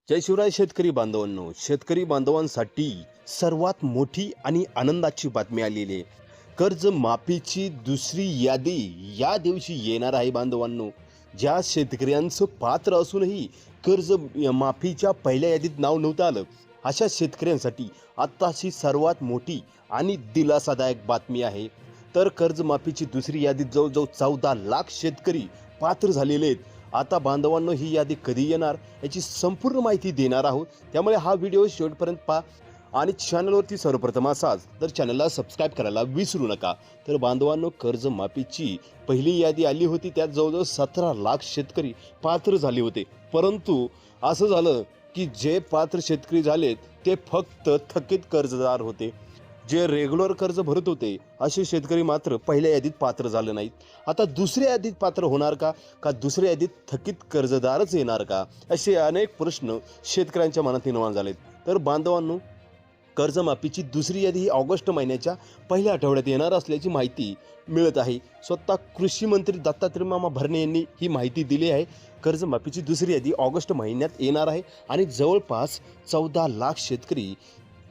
जय शिवराय शेतकरी बांधवांनो, शेतकरी बांधवांसाठी सर्वात मोठी आणि आनंदाची बातमी आलेली आहे. कर्ज माफीची दुसरी यादी या दिवशी येणार आहे बांधवांनो. ज्या शेतकऱ्यांचं पात्र असूनही कर्ज माफीच्या पहिल्या यादीत नाव नव्हतं आलं, अशा शेतकऱ्यांसाठी आत्ताची सर्वात मोठी आणि दिलासादायक बातमी आहे. तर कर्जमाफीची दुसरी यादीत जवळजवळ 14 लाख शेतकरी पात्र झालेले आहेत. आता बांधवांनो, ही यादी कधी येणार याची संपूर्ण माहिती देणार आहोत. त्यामुळे हा व्हिडिओ शेवटपर्यंत पहा आणि चॅनलवरती सर्वप्रथम असाल तर चॅनलला सबस्क्राईब करायला विसरू नका. तर बांधवांनो, कर्जमाफीची पहिली यादी आली होती, त्यात जवळजवळ 17 लाख शेतकरी पात्र झाले होते. परंतु असं झालं की जे पात्र शेतकरी झालेत ते फक्त थकीत कर्जदार होते. जे रेग्युलर कर्ज भरत होते असे शेतकरी मात्र पहिल्या यादीत पात्र झाले नाहीत. आता दुसऱ्या यादीत पात्र होणार का, का दुसऱ्या यादीत थकीत कर्जदारच येणार का, असे अनेक प्रश्न शेतकऱ्यांच्या मनात निर्माण झालेत. तर बांधवांनो, कर्जमाफीची दुसरी यादी ही ऑगस्ट महिन्याच्या पहिल्या आठवड्यात येणार असल्याची माहिती मिळत आहे. स्वतः कृषी मंत्री दत्तात्रय मामा भरणे यांनी ही माहिती दिली आहे. कर्जमाफीची दुसरी यादी ऑगस्ट महिन्यात येणार आहे आणि जवळपास 14 लाख शेतकरी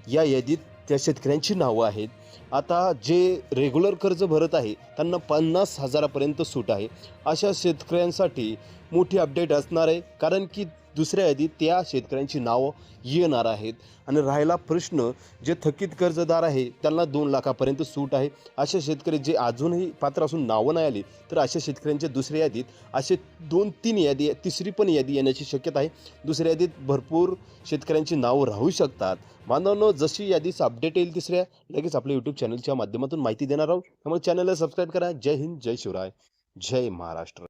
या यादीत त्या शेतकऱ्यांची नावं आहेत. आता जे रेग्युलर कर्ज भरत आहे त्यांना 50,000पर्यंत सूट आहे. अशा शेतकऱ्यांसाठी मोठी अपडेट असणार आहे, कारण की दुसऱ्या यादीत त्या शेतकऱ्यांची नावं येणार आहेत. आणि राहिला प्रश्न, जे थकीत कर्जदार आहे त्यांना 2 लाखापर्यंत सूट आहे. अशा शेतकरी जे अजूनही पात्र असून नावं नाही आली, तर अशा शेतकऱ्यांच्या दुसऱ्या यादीत असे 2-3 यादी, तिसरी पण यादी येण्याची शक्यता आहे. दुसऱ्या यादीत भरपूर शेतकऱ्यांची नावं राहू शकतात. बांधवांनो, जशी यादीचं अपडेट येईल तिसऱ्या, लगेच आपल्या यूट्यूब चॅनलच्या माध्यमातून माहिती देणार आहोत. त्यामुळे चॅनलला सबस्क्राईब करा. जय हिंद, जय शिवराय, जय महाराष्ट्र.